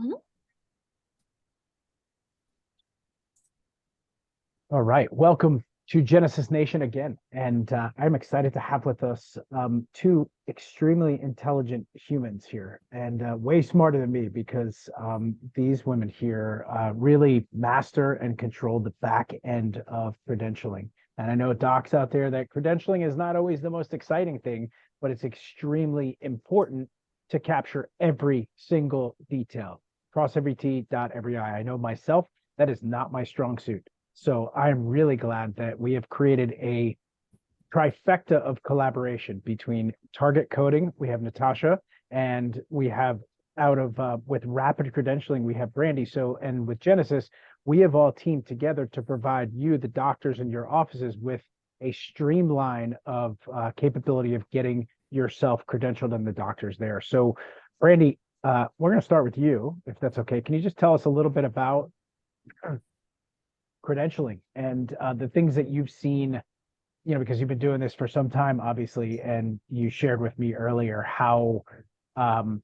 Mhm. All right, welcome to Genesis Nation again. And I'm excited to have with us two extremely intelligent humans here and way smarter than me because these women here really master and control the back end of credentialing. And I know docs out there that credentialing is not always the most exciting thing, but it's extremely important to capture every single detail, cross every T, dot every I. I know myself, that is not my strong suit. So I'm really glad that we have created a trifecta of collaboration between Target Coding, we have Natasha, and we have out of with Rapid Credentialing, we have Brandy. So, and with Genesis, we have all teamed together to provide you, the doctors in your offices, with a streamline of capability of getting yourself credentialed and the doctors there. So, Brandy, we're going to start with you, if that's okay. Can you just tell us a little bit about credentialing and the things that you've seen, because you've been doing this for some time, obviously, and you shared with me earlier um,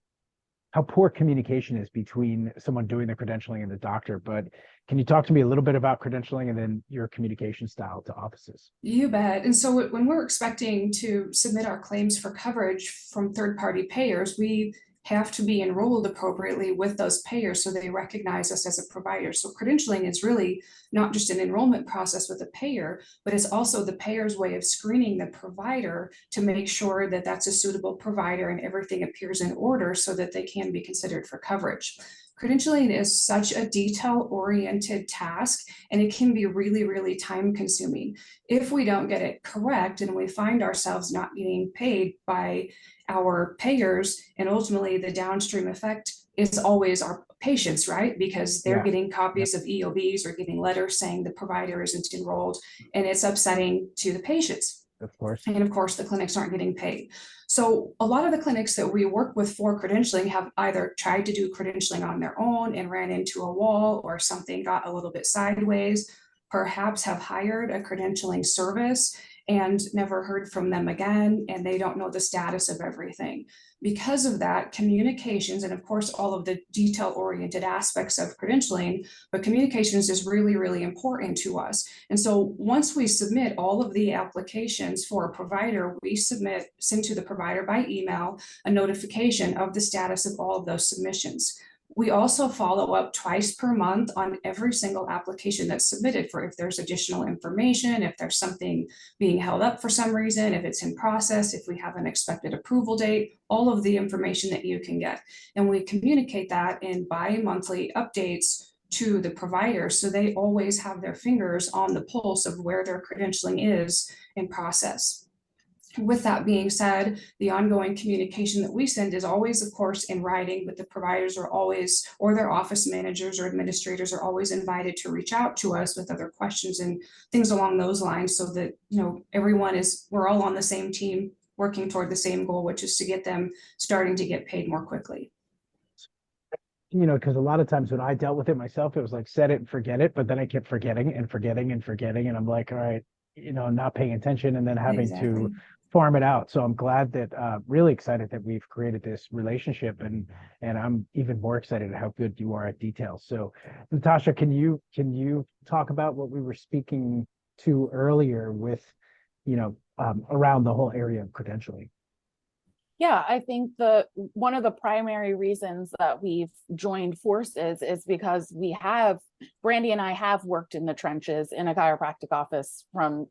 how poor communication is between someone doing the credentialing and the doctor. But can you talk to me a little bit about credentialing and then your communication style to offices? You bet. And so when we're expecting to submit our claims for coverage from third-party payers, we have to be enrolled appropriately with those payers so they recognize us as a provider. So credentialing is really not just an enrollment process with a payer, but it's also the payer's way of screening the provider to make sure that that's a suitable provider and everything appears in order so that they can be considered for coverage. Credentialing is such a detail-oriented task, and it can be really, really time-consuming. If we don't get it correct and we find ourselves not getting paid by our payers, and ultimately the downstream effect is always our patients, right? Because they're Yeah. getting copies of EOBs or getting letters saying the provider isn't enrolled, and it's upsetting to the patients. Of course. And of course, the clinics aren't getting paid. So a lot of the clinics that we work with for credentialing have either tried to do credentialing on their own and ran into a wall, or something got a little bit sideways, perhaps have hired a credentialing service and never heard from them again, and they don't know the status of everything. Because of that, communications, and of course, all of the detail-oriented aspects of credentialing, but communications is really, really important to us. And so once we submit all of the applications for a provider, we send to the provider by email a notification of the status of all of those submissions. We also follow up twice per month on every single application that's submitted for if there's additional information, if there's something being held up for some reason, if it's in process, if we have an expected approval date, all of the information that you can get. And we communicate that in bi-monthly updates to the provider, so they always have their fingers on the pulse of where their credentialing is in process. With that being said, the ongoing communication that we send is always, of course, in writing, but the providers are always, or their office managers or administrators are always invited to reach out to us with other questions and things along those lines, so that, we're all on the same team working toward the same goal, which is to get them starting to get paid more quickly. Because a lot of times when I dealt with it myself, it was like set it and forget it, but then I kept forgetting and forgetting and forgetting, and I'm like, all right, not paying attention and then having to farm it out. So I'm glad that really excited that we've created this relationship, and I'm even more excited at how good you are at details. So Natasha, can you talk about what we were speaking to earlier with around the whole area of credentialing? Yeah, I think one of the primary reasons that we've joined forces is because Brandy and I have worked in the trenches in a chiropractic office from,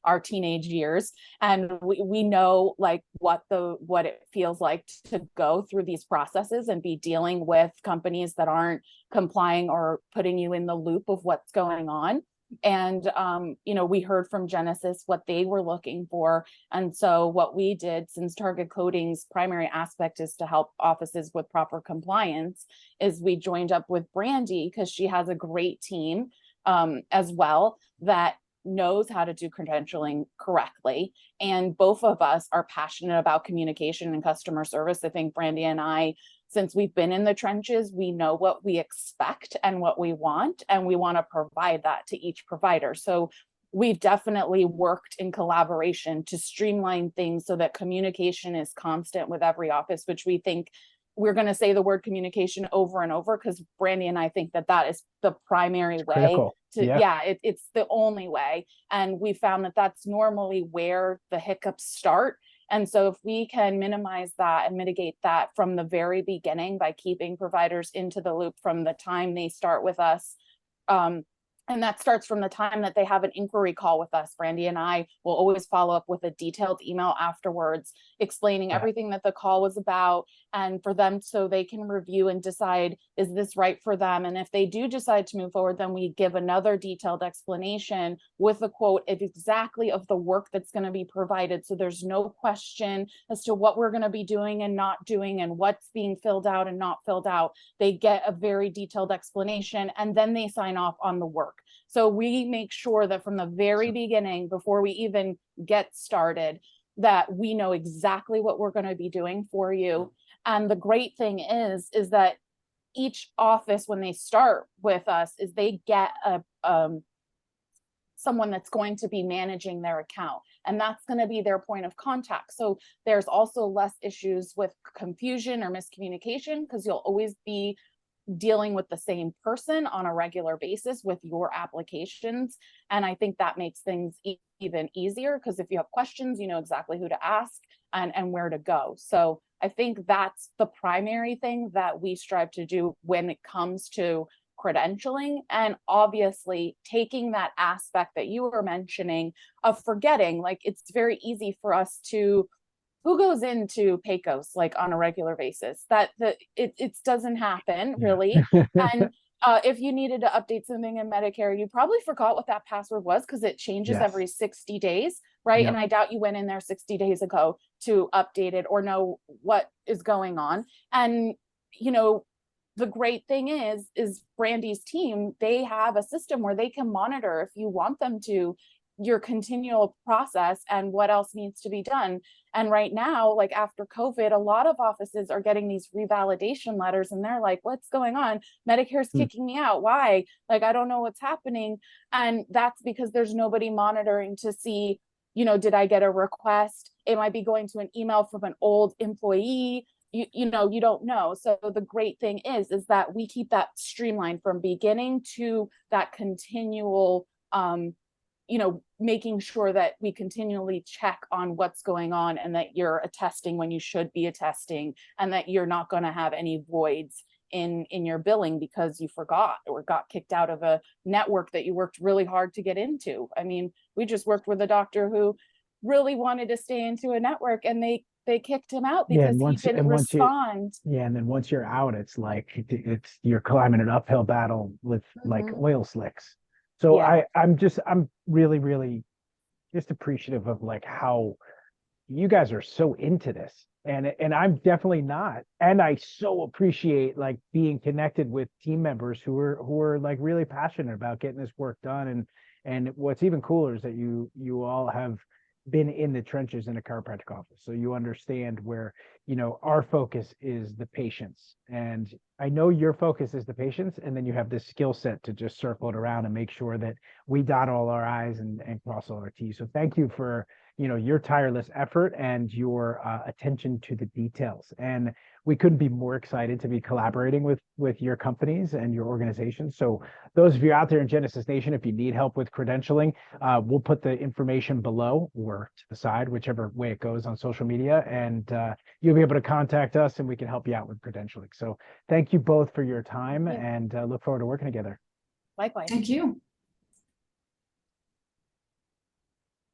our teenage years. And we know like what it feels like to go through these processes and be dealing with companies that aren't complying or putting you in the loop of what's going on. And, we heard from Genesis what they were looking for. And so what we did, since Target Coding's primary aspect is to help offices with proper compliance, is we joined up with Brandy because she has a great team as well that knows how to do credentialing correctly. And both of us are passionate about communication and customer service. I think Brandy and I, since we've been in the trenches, we know what we expect and what we want, and we want to provide that to each provider. So we've definitely worked in collaboration to streamline things so that communication is constant with every office, which we think we're going to say the word communication over and over, because Brandy and I think that that is the primary way critical. to, Yeah. it's the only way. And we found that that's normally where the hiccups start. And so if we can minimize that and mitigate that from the very beginning by keeping providers into the loop from the time they start with us, and that starts from the time that they have an inquiry call with us. Brandy and I will always follow up with a detailed email afterwards, explaining everything that the call was about, and for them so they can review and decide, is this right for them? And if they do decide to move forward, then we give another detailed explanation with a quote of exactly of the work that's going to be provided. So there's no question as to what we're going to be doing and not doing and what's being filled out and not filled out. They get a very detailed explanation, and then they sign off on the work. So we make sure that from the very beginning, before we even get started, that we know exactly what we're going to be doing for you. And the great thing is that each office, when they start with us, is they get someone that's going to be managing their account, and that's going to be their point of contact. So there's also less issues with confusion or miscommunication, because you'll always be dealing with the same person on a regular basis with your applications. And I think that makes things even easier, because if you have questions, you know exactly who to ask and where to go. So I think that's the primary thing that we strive to do when it comes to credentialing. And obviously taking that aspect that you were mentioning of forgetting, like it's very easy for us to, who goes into Pecos like on a regular basis? It doesn't happen really. And if you needed to update something in Medicare, you probably forgot what that password was, because it changes every 60 days, right? And I doubt you went in there 60 days ago to update it or know what is going on. And you know, the great thing is Brandy's team, they have a system where they can monitor, if you want them to, your continual process and what else needs to be done. And right now, like after COVID, a lot of offices are getting these revalidation letters, and they're like, what's going on? Medicare's kicking me out. Why? Like, I don't know what's happening. And that's because there's nobody monitoring to see, you know, did I get a request? It might be going to an email from an old employee. You know, you don't know. So the great thing is that we keep that streamlined from beginning to that continual, you know, making sure that we continually check on what's going on, and that you're attesting when you should be attesting, and that you're not going to have any voids in your billing because you forgot or got kicked out of a network that you worked really hard to get into. I mean, we just worked with a doctor who really wanted to stay into a network, and they kicked him out because he didn't respond. And then once you're out, it's like you're climbing an uphill battle with like oil slicks. So I'm really, really just appreciative of like how you guys are so into this, and I'm definitely not. And I so appreciate like being connected with team members who are like really passionate about getting this work done. And what's even cooler is that you all have been in the trenches in a chiropractic office, so you understand where, you know, our focus is the patients, and I know your focus is the patients, and then you have this skill set to just circle it around and make sure that we dot all our I's and cross all our T's. So thank you for, you know, your tireless effort and your attention to the details. And we couldn't be more excited to be collaborating with your companies and your organizations. So those of you out there in Genesis Nation, if you need help with credentialing, we'll put the information below or to the side, whichever way it goes on social media, and you'll be able to contact us and we can help you out with credentialing. So thank you both for your time, and look forward to working together. Likewise. Thank you.